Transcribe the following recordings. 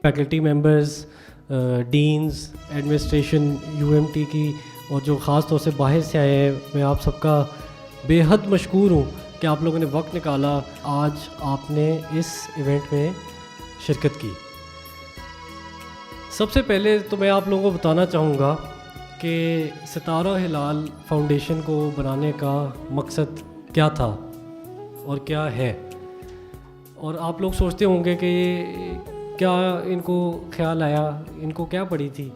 Faculty members, deans, administration UMT کی, اور جو خاص طور سے باہر سے آئے ہیں, میں آپ سب کا بے حد مشکور ہوں کہ آپ لوگوں نے وقت نکالا, آج آپ نے اس ایونٹ میں شرکت کی. سب سے پہلے تو میں آپ لوگوں کو بتانا چاہوں گا کہ ستارہ ہلال فاؤنڈیشن کو بنانے کا مقصد کیا تھا اور کیا ہے. اور آپ لوگ سوچتے ہوں گے کہ یہ کیا ان کو خیال آیا, ان کو کیا پڑی تھی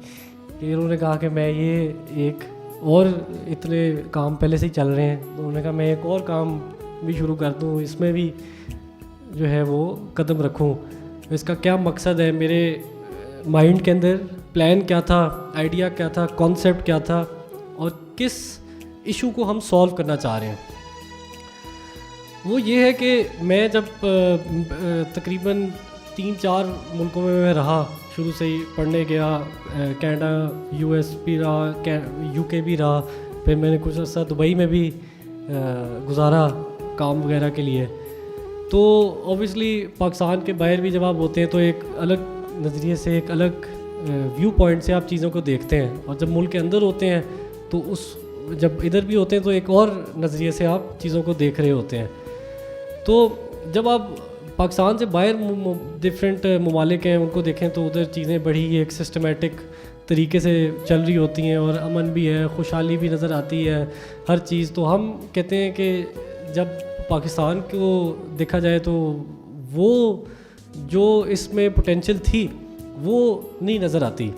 کہ انہوں نے کہا کہ میں یہ ایک اور اتنے کام پہلے سے ہی چل رہے ہیں, تو انہوں نے کہا میں ایک اور کام بھی شروع کر دوں, اس میں بھی جو ہے وہ قدم رکھوں. اس کا کیا مقصد ہے, میرے مائنڈ کے اندر پلان کیا تھا, آئیڈیا کیا تھا, کانسیپٹ کیا تھا, اور کس ایشو کو ہم سولو کرنا چاہ رہے ہیں. وہ یہ ہے کہ میں جب تقریباً 3-4 ملکوں میں رہا, شروع سے ہی پڑھنے گیا, کینیڈا, US بھی رہا, UK بھی رہا, پھر میں نے کچھ عرصہ دبئی میں بھی گزارا کام وغیرہ کے لیے. تو اوبیسلی پاکستان کے باہر بھی جب آپ ہوتے ہیں تو ایک الگ نظریے سے, ایک الگ ویو پوائنٹ سے آپ چیزوں کو دیکھتے ہیں, اور جب ملک کے اندر ہوتے ہیں تو جب ادھر بھی ہوتے ہیں تو ایک اور نظریے سے آپ چیزوں کو دیکھ رہے ہوتے ہیں. تو جب آپ پاکستان سے باہر ڈفرینٹ ممالک ہیں ان کو دیکھیں تو ادھر چیزیں بڑی ایک سسٹمیٹک طریقے سے چل رہی ہوتی ہیں, اور امن بھی ہے, خوشحالی بھی نظر آتی ہے, ہر چیز. تو ہم کہتے ہیں کہ جب پاکستان کو دیکھا جائے تو وہ جو اس میں پوٹینشیل تھی وہ نہیں نظر آتی.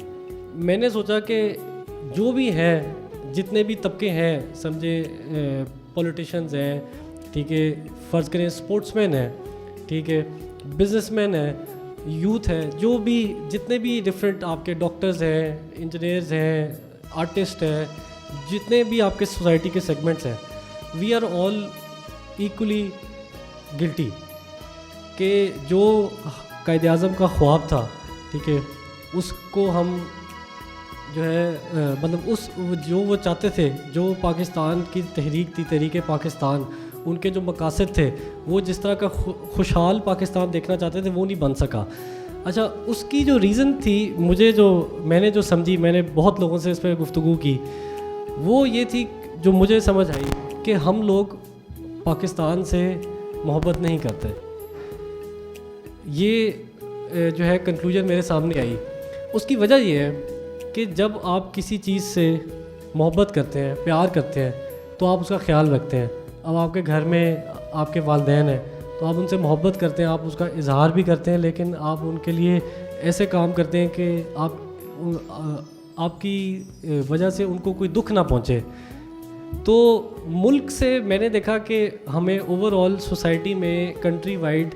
میں نے سوچا کہ جو بھی ہے, جتنے بھی طبقے ہیں, سمجھے پولیٹیشنز ہیں, ٹھیک ہے, فرض کریں اسپورٹس مین ہیں, ٹھیک ہے, بزنس مین ہے, یوتھ ہے, جو بھی جتنے بھی ڈفرینٹ آپ کے ڈاکٹرز ہیں, انجینئرز ہیں, آرٹسٹ ہیں, جتنے بھی آپ کے سوسائٹی کے سیگمنٹس ہیں, وی آر آل ایکولی گلٹی. کہ جو قائد اعظم کا خواب تھا, ٹھیک ہے, اس کو ہم جو ہے مطلب جو وہ چاہتے تھے, جو پاکستان کی تحریک تھی, تحریک پاکستان, ان کے جو مقاصد تھے, وہ جس طرح کا خوشحال پاکستان دیکھنا چاہتے تھے وہ نہیں بن سکا. اچھا, اس کی جو ریزن تھی, میں نے جو سمجھی, میں نے بہت لوگوں سے اس پہ گفتگو کی, وہ یہ تھی جو مجھے سمجھ آئی کہ ہم لوگ پاکستان سے محبت نہیں کرتے. یہ جو ہے کنکلوژن میرے سامنے آئی. اس کی وجہ یہ ہے کہ جب آپ کسی چیز سے محبت کرتے ہیں, پیار کرتے ہیں, تو آپ اس کا خیال رکھتے ہیں. اب آپ کے گھر میں آپ کے والدین ہیں تو آپ ان سے محبت کرتے ہیں, آپ اس کا اظہار بھی کرتے ہیں, لیکن آپ ان کے لیے ایسے کام کرتے ہیں کہ آپ کی وجہ سے ان کو کوئی دکھ نہ پہنچے. تو ملک سے میں نے دیکھا کہ ہمیں اوور آل سوسائٹی میں کنٹری وائڈ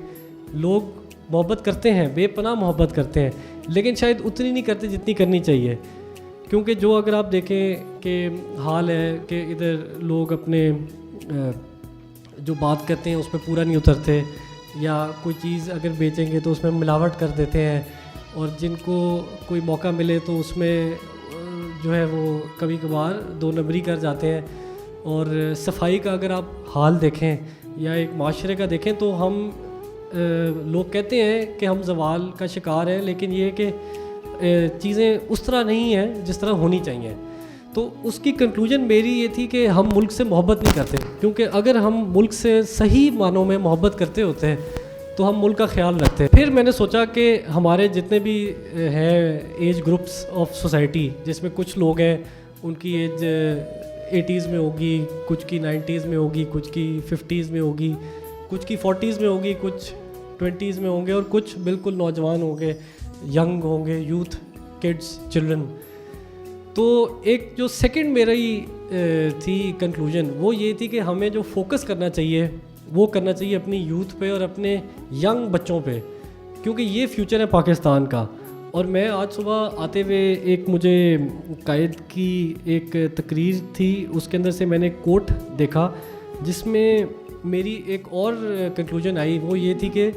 لوگ محبت کرتے ہیں, بے پناہ محبت کرتے ہیں, لیکن شاید اتنی نہیں کرتے جتنی کرنی چاہیے. کیونکہ جو اگر آپ دیکھیں کہ حال ہے کہ ادھر لوگ اپنے جو بات کرتے ہیں اس پہ پورا نہیں اترتے, یا کوئی چیز اگر بیچیں گے تو اس میں ملاوٹ کر دیتے ہیں, اور جن کو کوئی موقع ملے تو اس میں جو ہے وہ کبھی کبھار 2 نمبری کر جاتے ہیں. اور صفائی کا اگر آپ حال دیکھیں یا ایک معاشرے کا دیکھیں تو ہم لوگ کہتے ہیں کہ ہم زوال کا شکار ہیں, لیکن یہ کہ چیزیں اس طرح نہیں ہیں جس طرح ہونی چاہیے. تو اس کی کنکلوژن میری یہ تھی کہ ہم ملک سے محبت نہیں کرتے, کیونکہ اگر ہم ملک سے صحیح معنوں میں محبت کرتے ہوتے ہیں تو ہم ملک کا خیال رکھتے ہیں. پھر میں نے سوچا کہ ہمارے جتنے بھی ہیں ایج گروپس آف سوسائٹی, جس میں کچھ لوگ ہیں ان کی ایج 80s میں ہوگی, کچھ کی 90s میں ہوگی, کچھ کی 50s میں ہوگی, کچھ کی 40s میں ہوگی, کچھ 20s میں ہوں گے, اور کچھ بالکل نوجوان ہوں گے, ینگ ہوں گے, یوتھ, کڈس, چلڈرن. تو ایک جو سیکنڈ میری تھی کنکلوژن وہ یہ تھی کہ ہمیں جو فوکس کرنا چاہیے وہ کرنا چاہیے اپنی یوتھ پہ اور اپنے ینگ بچوں پہ, کیونکہ یہ فیوچر ہے پاکستان کا. اور میں آج صبح آتے ہوئے ایک مجھے قائد کی ایک تقریر تھی, اس کے اندر سے میں نے کوٹ دیکھا جس میں میری ایک اور کنکلوژن آئی. وہ یہ تھی کہ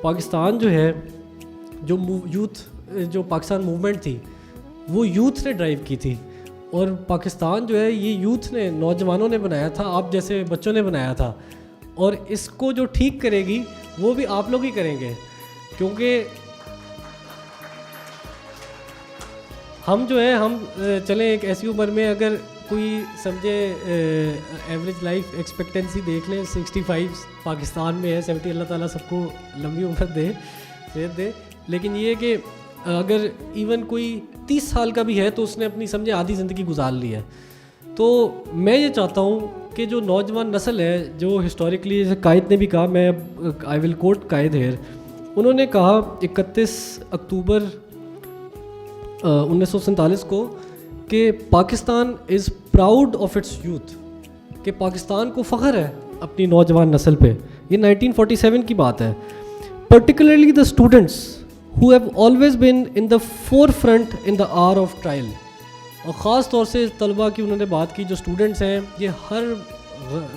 پاکستان جو ہے, جو یوتھ, جو پاکستان موومنٹ تھی وہ یوتھ نے ڈرائیو کی تھی, اور پاکستان جو ہے یہ یوتھ نے, نوجوانوں نے بنایا تھا, آپ جیسے بچوں نے بنایا تھا, اور اس کو جو ٹھیک کرے گی وہ بھی آپ لوگ ہی کریں گے. کیونکہ ہم جو ہے ہم چلیں ایک ایسی عمر میں اگر کوئی سمجھے ایوریج لائف ایکسپیکٹنسی دیکھ لیں 65 پاکستان میں ہے, 70 اللہ تعالیٰ سب کو لمبی عمر دے, صحت دے, لیکن یہ ہے کہ اگر ایون کوئی 30 سال کا بھی ہے تو اس نے اپنی سمجھے آدھی زندگی گزار لی ہے. تو میں یہ چاہتا ہوں کہ جو نوجوان نسل ہے, جو ہسٹوریکلی جیسے قائد نے بھی کہا, میں آئی ول کوٹ قائد ہیئر, انہوں نے کہا 31 اکتوبر 1947 کو کہ پاکستان از پراؤڈ آف اٹس یوتھ, کہ پاکستان کو فخر ہے اپنی نوجوان نسل پہ. یہ 1947 کی بات ہے. Particularly the students who have always been in the forefront in the hour of trial, اور خاص طور سے طلباء کی انہوں نے بات کی, جو اسٹوڈنٹس ہیں یہ ہر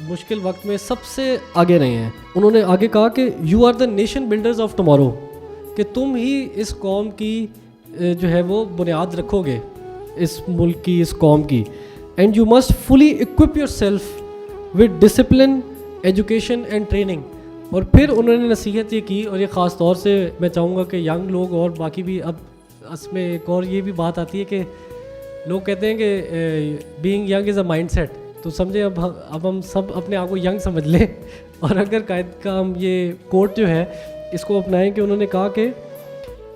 مشکل وقت میں سب سے آگے رہے ہیں. انہوں نے آگے کہا کہ you are the nation builders of tomorrow, کہ تم ہی اس قوم کی جو ہے وہ بنیاد رکھو گے, اس ملک کی, اس قوم کی. And you must fully occupy yourself with discipline, education and training. اور پھر انہوں نے نصیحت یہ کی, اور یہ خاص طور سے میں چاہوں گا کہ ینگ لوگ اور باقی بھی, اب اس میں ایک اور یہ بھی بات آتی ہے کہ لوگ کہتے ہیں کہ being young is a mindset, تو سمجھے اب ہم سب اپنے آپ کو ینگ سمجھ لیں, اور اگر قائد کا ہم یہ کوٹ جو ہے اس کو اپنائیں کہ انہوں نے کہا کہ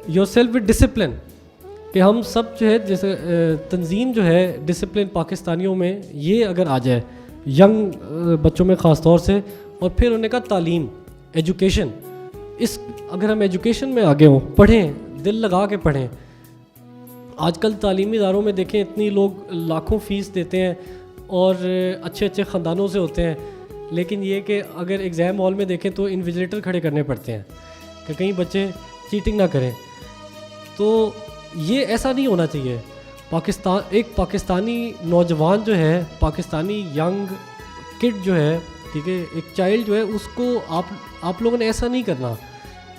یور سیلف ود ڈسپلن, کہ ہم سب جو ہے جیسے تنظیم جو ہے ڈسپلن پاکستانیوں میں یہ اگر آ جائے ینگ بچوں میں خاص طور سے. اور پھر انہوں نے کہا تعلیم, ایجوکیشن, اس اگر ہم ایجوکیشن میں آگے ہوں, پڑھیں, دل لگا کے پڑھیں. آج کل تعلیمی اداروں میں دیکھیں اتنی لوگ لاکھوں فیس دیتے ہیں اور اچھے اچھے خاندانوں سے ہوتے ہیں, لیکن یہ کہ اگر ایگزام ہال میں دیکھیں تو انویجیلیٹر کھڑے کرنے پڑتے ہیں کہ کہیں بچے چیٹنگ نہ کریں. تو یہ ایسا نہیں ہونا چاہیے. ایک پاکستانی نوجوان جو ہے, پاکستانی ینگ کڈ جو ہے, ٹھیک ہے, ایک چائلڈ جو ہے, اس کو آپ لوگوں نے ایسا نہیں کرنا,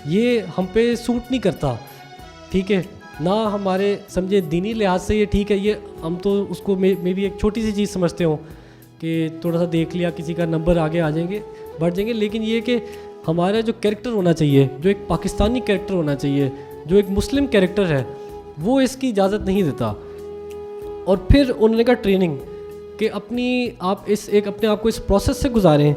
یہ ہم پہ سوٹ نہیں کرتا, ٹھیک ہے, نہ ہمارے سمجھے دینی لحاظ سے یہ ٹھیک ہے. یہ ہم تو اس کو میں بھی ایک چھوٹی سی چیز سمجھتے ہوں کہ تھوڑا سا دیکھ لیا کسی کا نمبر آگے آ جائیں گے, بڑھ جائیں گے, لیکن یہ کہ ہمارا جو کیریکٹر ہونا چاہیے, جو ایک پاکستانی کیریکٹر ہونا چاہیے, جو ایک مسلم کیریکٹر ہے, وہ اس کی اجازت نہیں دیتا. اور پھر انہوں نے کہا ٹریننگ, کہ اپنے آپ کو اس پروسیس سے گزاریں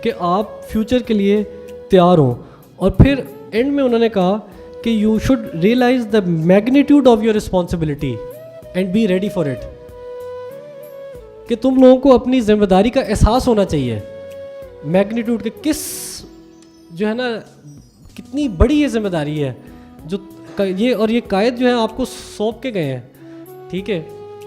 کہ آپ فیوچر کے لیے تیار ہوں. اور پھر اینڈ میں انہوں نے کہا کہ you should realise the magnitude of your responsibility and be ready for it, کہ تم لوگوں کو اپنی ذمہ داری کا احساس ہونا چاہیے, میگنیٹیوڈ کے کس جو ہے نا کتنی بڑی یہ ذمہ داری ہے جو یہ, اور یہ قائد جو ہے آپ کو سونپ کے گئے ہیں, ٹھیک ہے,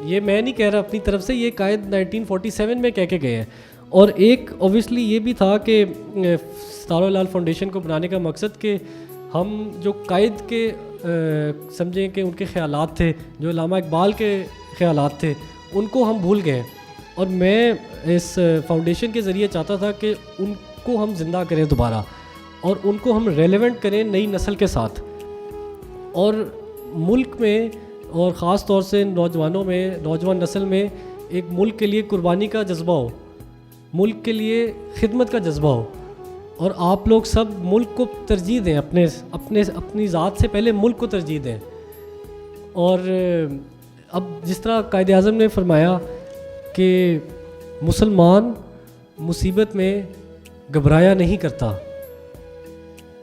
یہ میں نہیں کہہ رہا اپنی طرف سے, یہ قائد 1947 میں کہہ کے گئے ہیں. اور ایک اوبیسلی یہ بھی تھا کہ ستارہ ہلال فاؤنڈیشن کو بنانے کا مقصد کہ ہم جو قائد کے سمجھیں کہ ان کے خیالات تھے, جو علامہ اقبال کے خیالات تھے, ان کو ہم بھول گئے. اور میں اس فاؤنڈیشن کے ذریعے چاہتا تھا کہ ان کو ہم زندہ کریں دوبارہ, اور ان کو ہم ریلیونٹ کریں نئی نسل کے ساتھ. اور ملک میں اور خاص طور سے نوجوانوں میں, نوجوان نسل میں ایک ملک کے لیے قربانی کا جذبہ ہو, ملک کے لیے خدمت کا جذبہ ہو, اور آپ لوگ سب ملک کو ترجیح دیں, اپنی ذات سے پہلے ملک کو ترجیح دیں. اور اب جس طرح قائد اعظم نے فرمایا کہ مسلمان مصیبت میں گھبرایا نہیں کرتا,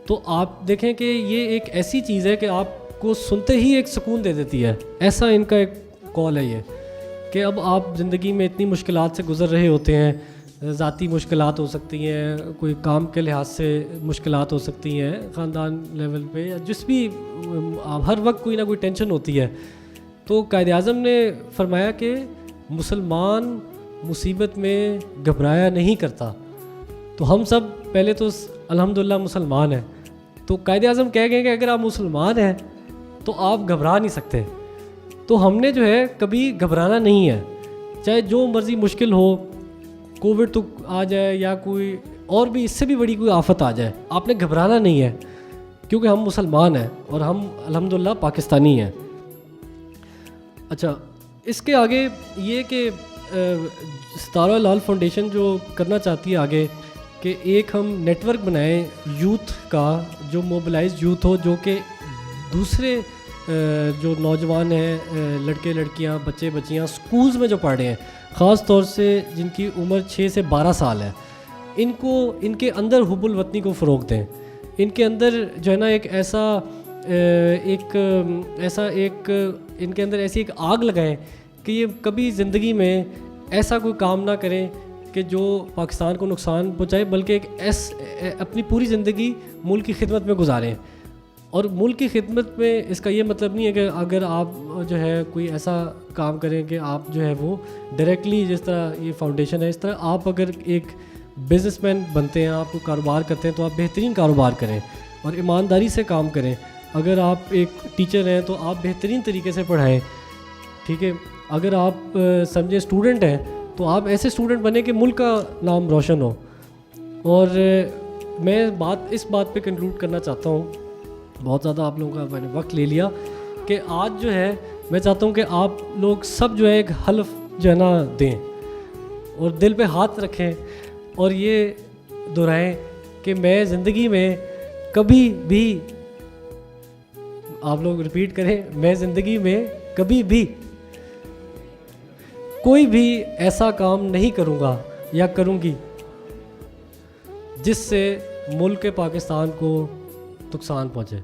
تو آپ دیکھیں کہ یہ ایک ایسی چیز ہے کہ آپ کو سنتے ہی ایک سکون دے دیتی ہے. ایسا ان کا ایک قول ہے یہ, کہ اب آپ زندگی میں اتنی مشکلات سے گزر رہے ہوتے ہیں, ذاتی مشکلات ہو سکتی ہیں, کوئی کام کے لحاظ سے مشکلات ہو سکتی ہیں, خاندان لیول پہ, یا جس بھی ہر وقت کوئی نہ کوئی ٹینشن ہوتی ہے. تو قائد اعظم نے فرمایا کہ مسلمان مصیبت میں گھبرایا نہیں کرتا. تو ہم سب پہلے تو الحمدللہ مسلمان ہیں, تو قائد اعظم کہہ گئے کہ اگر آپ مسلمان ہیں تو آپ گھبرا نہیں سکتے. تو ہم نے جو ہے کبھی گھبرانا نہیں ہے, چاہے جو مرضی مشکل ہو, کووڈ تو آ جائے یا کوئی اور بھی اس سے بھی بڑی کوئی آفت آ جائے, آپ نے گھبرانا نہیں ہے, کیونکہ ہم مسلمان ہیں اور ہم الحمدللہ پاکستانی ہیں. اچھا, اس کے آگے یہ کہ ستارہ ہلال فاؤنڈیشن جو کرنا چاہتی ہے آگے, کہ ایک ہم نیٹ ورک بنائیں یوتھ کا, جو موبلائز یوتھ ہو, جو کہ دوسرے جو نوجوان ہیں, لڑکے لڑکیاں, بچے بچیاں اسکولز میں جو پڑھ رہے ہیں, خاص طور سے جن کی عمر 6 سے 12 سال ہے, ان کے اندر حب الوطنی کو فروغ دیں. ان کے اندر جو ہے نا ایک ان کے اندر ایسی ایک آگ لگائیں کہ یہ کبھی زندگی میں ایسا کوئی کام نہ کریں کہ جو پاکستان کو نقصان پہنچائے, بلکہ اپنی پوری زندگی ملک کی خدمت میں گزاریں. اور ملک کی خدمت میں اس کا یہ مطلب نہیں ہے کہ اگر آپ جو ہے کوئی ایسا کام کریں کہ آپ جو ہے وہ ڈائریکٹلی, جس طرح یہ فاؤنڈیشن ہے, اس طرح آپ اگر ایک بزنس مین بنتے ہیں, آپ کو کاروبار کرتے ہیں, تو آپ بہترین کاروبار کریں اور ایمانداری سے کام کریں. اگر آپ ایک ٹیچر ہیں تو آپ بہترین طریقے سے پڑھائیں, ٹھیک ہے. اگر آپ سمجھیں اسٹوڈنٹ ہیں تو آپ ایسے اسٹوڈنٹ بنیں کہ ملک کا نام روشن ہو. اور میں اس بات پہ کنکلوڈ کرنا چاہتا ہوں, بہت زیادہ آپ لوگوں کا میں نے وقت لے لیا, کہ آج جو ہے میں چاہتا ہوں کہ آپ لوگ سب جو ہے ایک حلف جو ہے نا دیں اور دل پہ ہاتھ رکھیں اور یہ دہرائیں کہ میں زندگی میں کبھی بھی, آپ لوگ ریپیٹ کریں, میں زندگی میں کبھی بھی کوئی بھی ایسا کام نہیں کروں گا یا کروں گی جس سے ملک پاکستان کو نقصان پہنچے.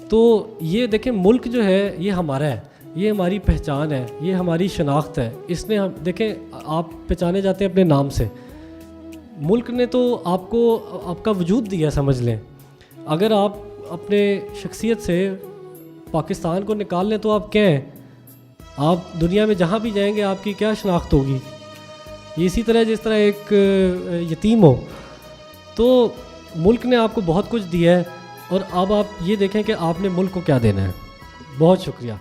تو یہ دیکھیں, ملک جو ہے یہ ہمارا ہے, یہ ہماری پہچان ہے, یہ ہماری شناخت ہے. اس نے دیکھیں, آپ پہچانے جاتے ہیں اپنے نام سے, ملک نے تو آپ کو آپ کا وجود دیا, سمجھ لیں. اگر آپ اپنے شخصیت سے پاکستان کو نکال لیں تو آپ کیا ہیں؟ آپ دنیا میں جہاں بھی جائیں گے آپ کی کیا شناخت ہوگی؟ یہ اسی طرح جس طرح ایک یتیم ہو. تو ملک نے آپ کو بہت کچھ دیا ہے, اور اب آپ یہ دیکھیں کہ آپ نے ملک کو کیا دینا ہے. بہت شکریہ.